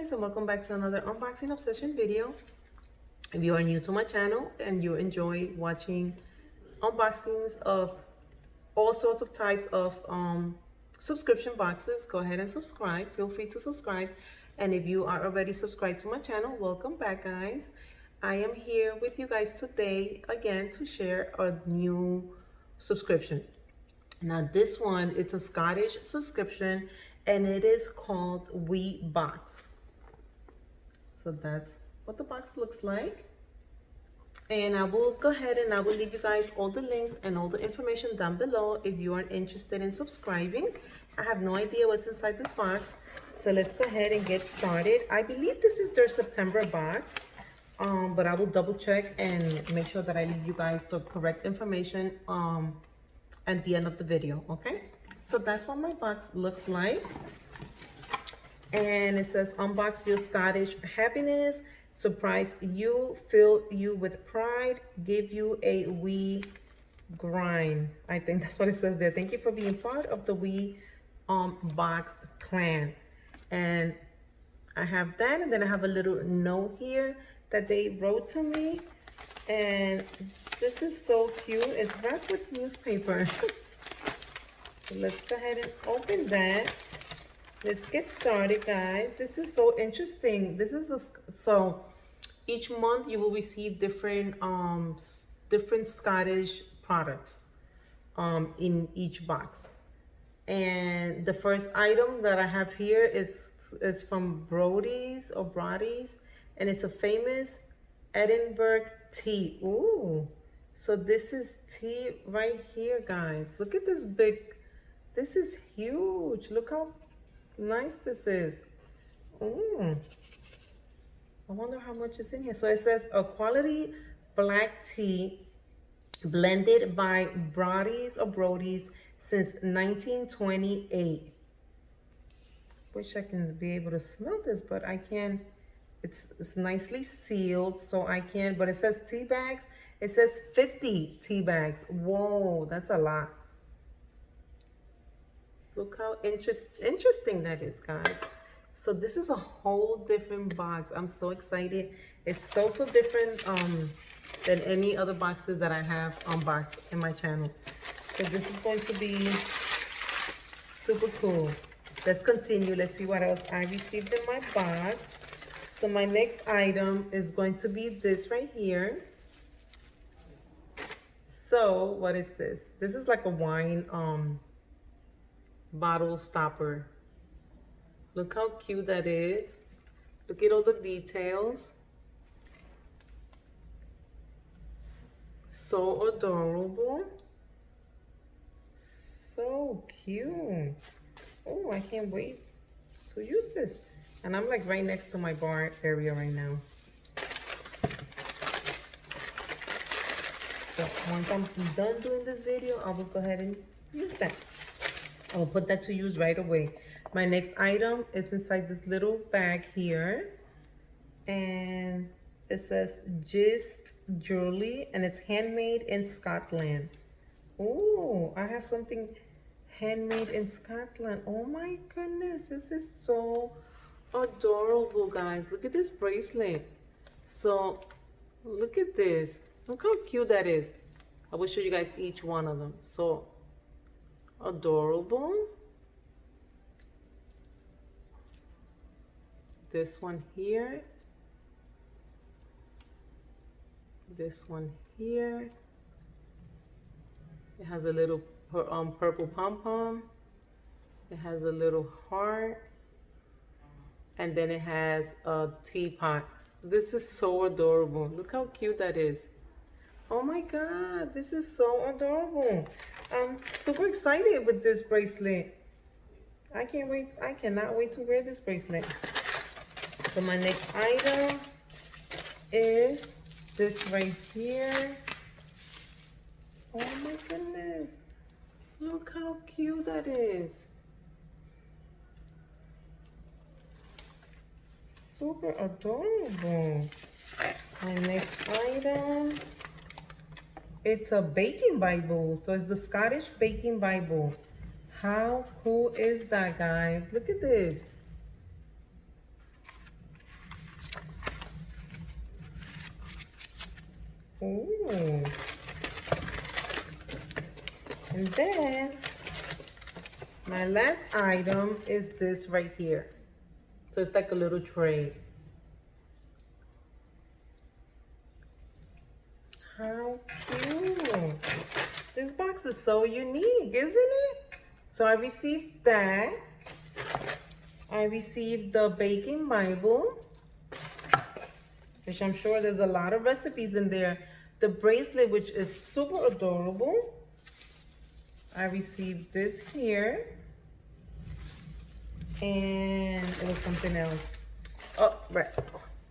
guys, and welcome back to another unboxing obsession video. If you are new to my channel and you enjoy watching unboxings of all sorts of types of subscription boxes, go ahead and subscribe. Feel free to subscribe. And if you are already subscribed to my channel, welcome back, guys. I am here with you guys today again to share a new subscription. Now this one, it's a Scottish subscription and it is called WeeBox. So that's what the box looks like. And I will go ahead and I will leave you guys all the links and all the information down below if you are interested in subscribing. I have no idea what's inside this box. So let's go ahead and get started. I believe this is their September box. But I will double check and make sure that I leave you guys the correct information at the end of the video, okay? So that's what my box looks like. And it says, unbox your Scottish happiness, surprise you, fill you with pride, give you a wee grind. I think that's what it says there. Thank you for being part of the WeeBox clan. And I have that, and then I have a little note here that they wrote to me. And this is so cute. It's wrapped with newspaper. So let's go ahead and open that. Let's get started, guys. This is so interesting. This is so each month you will receive different Scottish products in each box. And the first item that I have here is from Brody's, and it's a famous Edinburgh tea. Ooh, so this is tea right here, guys. Look at this big, this is huge. Look how nice this is. Ooh, I wonder how much is in here. So it says a quality black tea blended by Brody's since 1928. Wish I can be able to smell this, but I can't. It's nicely sealed, so I can, but it says tea bags. It says 50 tea bags. Whoa, that's a lot. Look how interesting that is, guys. So this is a whole different box. I'm so excited. It's so different than any other boxes that I have unboxed in my channel. So this is going to be super cool. Let's continue. Let's see what else I received in my box. So my next item is going to be this right here. So what is this? This is like a wine bottle stopper. Look how cute that is. Look at all the details. So adorable. So cute. Oh, I can't wait to use this. And I'm like right next to my bar area right now. So once I'm done doing this video, I will go ahead and use that. I will put that to use right away. My next item is inside this little bag here. And it says Gist Jewelry, and it's handmade in Scotland. Oh, I have something handmade in Scotland. Oh my goodness, this is so adorable, guys. Look at this bracelet. So look at this. Look how cute that is. I will show you guys each one of them. So adorable. This one here. This one here. It has a little purple pom-pom. It has a little heart. And then it has a teapot. This is so adorable. Look how cute that is. Oh my God, this is so adorable. I'm super excited with this bracelet. I can't wait. I cannot wait to wear this bracelet. So my next item is this right here. Oh my goodness. Look how cute that is. Super adorable. My next item, it's a baking Bible. So it's the Scottish Baking Bible. How cool is that, guys? Look at this. Ooh. And then my last item is this right here. So it's like a little tray. How cute. This box is so unique, isn't it? So I received that. I received the baking Bible, which I'm sure there's a lot of recipes in there. The bracelet, which is super adorable. I received this here. And it was something else. Oh, right.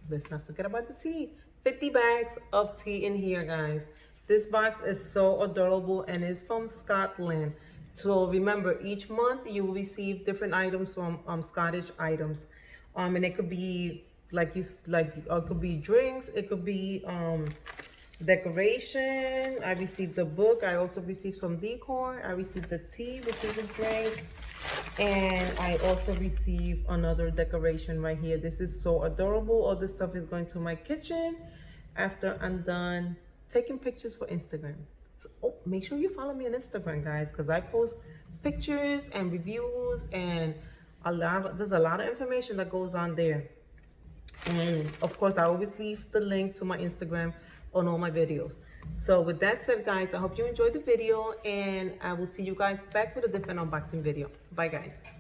Let's not forget about the tea. 50 bags of tea in here, guys. This box is so adorable and it's from Scotland. So remember, each month you will receive different items from Scottish items. And it could be it could be drinks, it could be decoration. I received the book. I also received some decor. I received the tea, which is a drink. And I also received another decoration right here. This is so adorable. All this stuff is going to my kitchen after I'm done taking pictures for Instagram. So, make sure you follow me on Instagram, guys, because I post pictures and reviews and there's a lot of information that goes on there. And of course, I always leave the link to my Instagram on all my videos. So with that said, guys, I hope you enjoyed the video and I will see you guys back with a different unboxing video. Bye, guys.